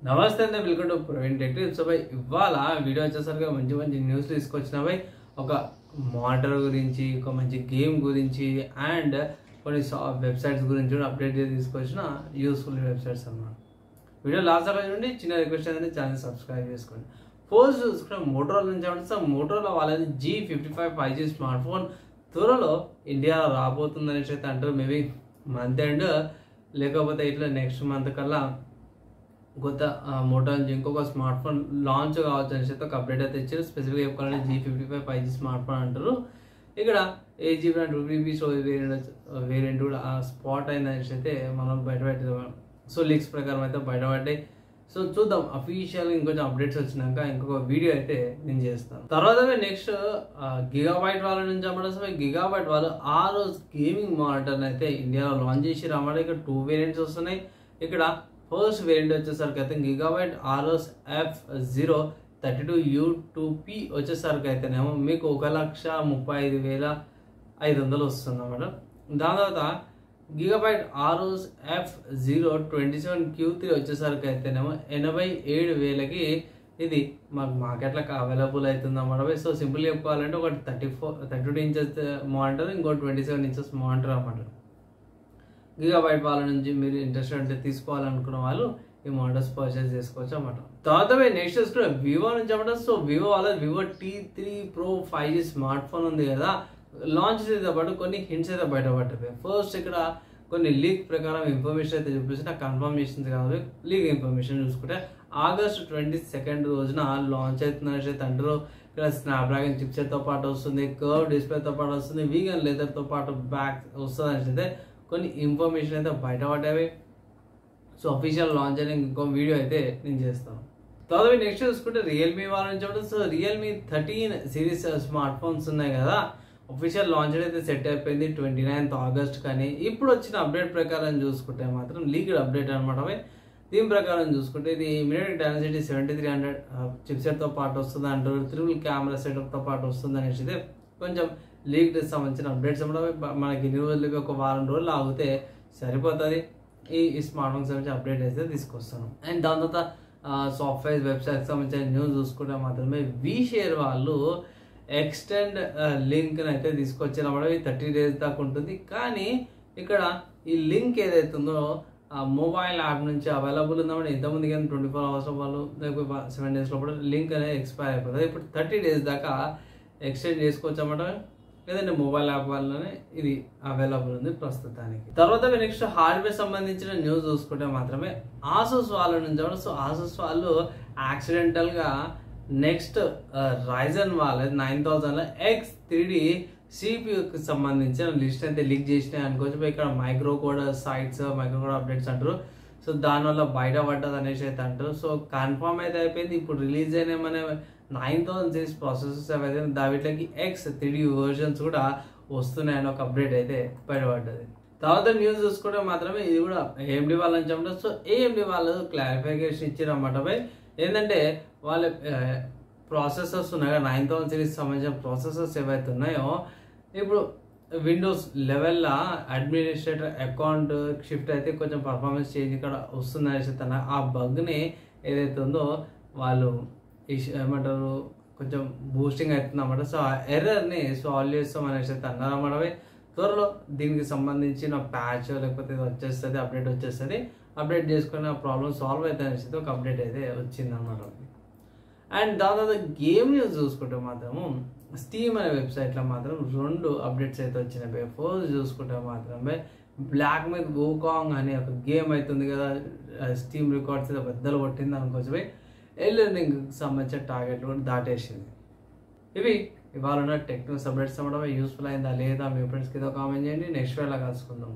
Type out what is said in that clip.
నమస్తే అండి, welcome to Praveen tech tips. So ఇవాళ వీడియో వచ్చేసరికి మంచి మంచి న్యూస్ తీసుకొచ్చిన ఒక మానిటర్ గురించి, ఒక మంచి గేమ్ గురించి అండ్ కొన్ని వెబ్సైట్స్ గురించి కూడా అప్డేట్ తీసుకొచ్చిన యూస్ఫుల్ వెబ్సైట్స్ అన్నమాట. వీడియో లాస్ట్ దాకా చూడండి. చిన్న రిక్వెస్ట్ అనేది ఛానల్ సబ్స్క్రైబ్ చేసుకోండి. ఫోన్స్ చూసుకుంటే మోటరోలా నుంచి అంటే మోటరోలా వాళ్ళది G55 5G స్మార్ట్ ఫోన్ త్వరలో ఇండియాలో రాబోతుందనేసి అయితే అంటారు. మేబీ మంత్ ఎండ్ లేకపోతే ఇట్లా నెక్స్ట్ మంత్ కల్లా కొత్త మోటో నుంచి ఇంకొక స్మార్ట్ ఫోన్ లాంచ్ కావచ్చు అనేసి అయితే ఒక అప్డేట్ అయితే ఇచ్చారు. స్పెసిఫిక్గా చెప్పాలంటే G55 5G స్మార్ట్ ఫోన్ అంటారు. ఇక్కడ 8GB and 2GB storage variant కూడా స్పాట్ అయింది అనేసి అయితే మనం బయటపెట్టాం. సో లీక్స్ ప్రకారం అయితే బయటపడ్డాయి. సో చూద్దాం, అఫీషియల్గా ఇంకొంచెం అప్డేట్స్ వచ్చినాక ఇంకొక వీడియో అయితే నేను చేస్తాను. తర్వాత నెక్స్ట్ గిగాబైట్ వాళ్ళ నుంచి అన్నమాట. గిగాబైట్ వాళ్ళు ఆ రోజు గేమింగ్ మానిటర్ని అయితే ఇండియాలో లాంచ్ చేసి అన్నమాట. ఇక్కడ 2 వేరియంట్స్ వస్తున్నాయి. ఇక్కడ ఫస్ట్ వేరియంట్ వచ్చేసరికి అయితే గిగాబైట్ ROS F032U2P వచ్చేసరికి అయితేనేమో మీకు 1,35,500 వస్తుంది అన్నమాట. దాని తర్వాత గిగాబైట్ ROS F027Q3 వచ్చేసరికి అయితేనేమో 87,000కి ఇది మాకు మార్కెట్లోకి అవైలబుల్ అవుతుంది అన్నమాట. సో సింపుల్ చెప్పుకోవాలంటే ఒకటి 32 ఇంచెస్ మానిటర్, ఇంకోటి 27 ఇంచెస్ మానిటర్ అన్నమాట. గిగాబైట్ వాళ్ళ నుంచి మీరు ఇంట్రెస్ట్ అంటే తీసుకోవాలనుకున్న వాళ్ళు ఈ మోడల్స్ పర్చేస్ చేసుకోవచ్చు అన్నమాట. తర్వాత నెక్స్ట్ చూసుకుంటే వివో నుంచి అన్నమాట. సో వివో వాళ్ళ Vivo T3 Pro 5G smart phone ఉంది కదా, లాంచ్ చేసే పాటు కొన్ని హింట్స్ అయితే బయటపడ్డాయి. ఫస్ట్ ఇక్కడ కొన్ని లీక్ ప్రకారం ఇన్ఫర్మేషన్ అయితే చూపిస్తున్నా, కన్ఫర్మేషన్స్ కాదు, లీక్ ఇన్ఫర్మేషన్ చూసుకుంటే August 22 రోజున లాంచ్ అవుతుందని అయితే అంటారు. ఇక్కడ స్నాప్డ్రాగన్ చిప్సెట్తో పాటు వస్తుంది, కర్వ్ డిస్ప్లేతో పాటు వస్తుంది, వీగన్ లెదర్తో పాటు బ్యాక్ వస్తుంది అని అయితే కొన్ని ఇన్ఫర్మేషన్ అయితే బయటపడ్డాయి. సో అఫీషియల్ లాంచ్ అని ఇంకో వీడియో అయితే నేను చేస్తాను. తర్వాత నెక్స్ట్ చూసుకుంటే రియల్మీ వాళ్ళ నుంచి ఉంటుంది. So Realme 13 series smart phones ఉన్నాయి కదా, అఫీషియల్ లాంచ్ అయితే సెట్ అయిపోయింది 29th August. కానీ ఇప్పుడు వచ్చిన అప్డేట్ ప్రకారం చూసుకుంటే మాత్రం లీక్డ్ అప్డేట్ అనమాట. దీని ప్రకారం చూసుకుంటే ఇది ఇమిడియట్ డైమెన్సిటీ 7300 చిప్సెట్తో పాటు వస్తుంది అంటారు. ట్రిపుల్ కెమెరా సెటప్తో పాటు వస్తుంది అనేసి అయితే కొంచెం లీక్డ్ సంబంధించిన అప్డేట్స్ అన్నమాట. మనకి ఇన్ని రోజులకి ఒక వారం రోజులు ఆగితే సరిపోతుంది. ఈ స్మార్ట్ ఫోన్స్ సంబంధించి అప్డేట్ అయితే తీసుకొస్తాను. అండ్ దాని తర్వాత సాఫ్ట్వేర్ వెబ్సైట్కి సంబంధించిన న్యూస్ చూసుకుంటే మాత్రమే VShare వాళ్ళు ఎక్స్టెండ్ లింక్ని అయితే తీసుకొచ్చారు అన్నమాట. 30 days దాకా ఉంటుంది. కానీ ఇక్కడ ఈ లింక్ ఏదైతుందో మొబైల్ యాప్ నుంచి అవైలబుల్ ఉందన్నమాట. ఇంతకుముందు కానీ 24 hours వాళ్ళు లేకపోతే 7 days లోపల లింక్ అనేది ఎక్స్పైర్ అయిపోతుంది. ఇప్పుడు 30 days దాకా ఎక్స్టెండ్ చేసుకోవచ్చు అన్నమాట. లేదంటే మొబైల్ యాప్ వల్లనే ఇది అవైలబుల్ ఉంది ప్రస్తుతానికి. తర్వాత నెక్స్ట్ హార్డ్వేర్ సంబంధించిన న్యూస్ చూసుకుంటే మాత్రమే ఆసూస్ వాళ్ళ నుంచి. సో ఆసూస్ వాళ్ళు యాక్సిడెంటల్గా నెక్స్ట్ రైజన్ వాళ్ళ 9000 X3D CPU సంబంధించిన లిస్ట్ అయితే లీక్ చేసినాయి అనుకోవచ్చు. ఇక్కడ micro code sites, micro code updates అంటారు. సో దానివల్ల బయటపడ్డది అనేసి అయితే అంటారు. సో కన్ఫర్మ్ అయితే అయిపోయింది. ఇప్పుడు రిలీజ్ అయిన మన 9000 సిరీస్ ప్రాసెసర్స్ అయితే దావిట్లకి X3D వర్షన్స్ కూడా వస్తున్నాయని ఒక అప్డేట్ అయితే బయటపడ్డది. తర్వాత న్యూస్ చూసుకుంటే మాత్రమే ఇది కూడా AMD వాళ్ళ నుంచి అన్నమాట. సో AMD వాళ్ళు క్లారిఫికేషన్ ఇచ్చారన్నమాట. ఏంటంటే వాళ్ళ ప్రాసెసర్స్ ఉన్నాయి కదా, 9000 సిరీస్ సంబంధించిన ప్రాసెసర్స్ ఏవైతే ఉన్నాయో ఇప్పుడు విండోస్ 11 అడ్మినిస్ట్రేటర్ అకౌంట్ షిఫ్ట్ అయితే కొంచెం పర్ఫార్మెన్స్ చేంజ్ ఇక్కడ వస్తుంది అనేసి ఆ బగ్ని ఏదైతే ఉందో వాళ్ళు ఏమంటారు కొంచెం బూస్టింగ్ అవుతుంది అన్నమాట. సో ఆ ఎర్రర్ని సాల్వ్ చేస్తాం అనేసి అయితే అన్నారు అన్నమాట. త్వరలో దీనికి సంబంధించిన ప్యాచ్ లేకపోతే వచ్చేస్తుంది, అప్డేట్ వచ్చేస్తుంది. అప్డేట్ చేసుకుని ఆ ప్రాబ్లమ్ సాల్వ్ అవుతుంది అనేసి ఒక అప్డేట్ అయితే వచ్చింది అన్నమాట. అండ్ దాని తర్వాత గేమ్ న్యూస్ చూసుకుంటే మాత్రము స్టీమ్ అనే వెబ్సైట్లో మాత్రం 2 అప్డేట్స్ అయితే వచ్చినాయి. ఫస్ట్ చూసుకుంటే మాత్రమే బ్లాక్ మిత్ వూకాంగ్ అనే ఒక గేమ్ అవుతుంది కదా, స్టీమ్ రికార్డ్స్ అయితే బద్దలు కొట్టింది అనుకోవచ్చు. ఎల్డెన్ సంబంధించిన టార్గెట్ కూడా దాటేసింది. ఇవి ఇవాళ ఉన్న టెక్నికల్ అప్డేట్స్ అవ్వడం యూస్ఫుల్ అయిందా లేదా మీ ఫ్రెండ్స్కి ఏదో కామెంట్ చేయండి. నెక్స్ట్ వేళ కలుసుకుందాం.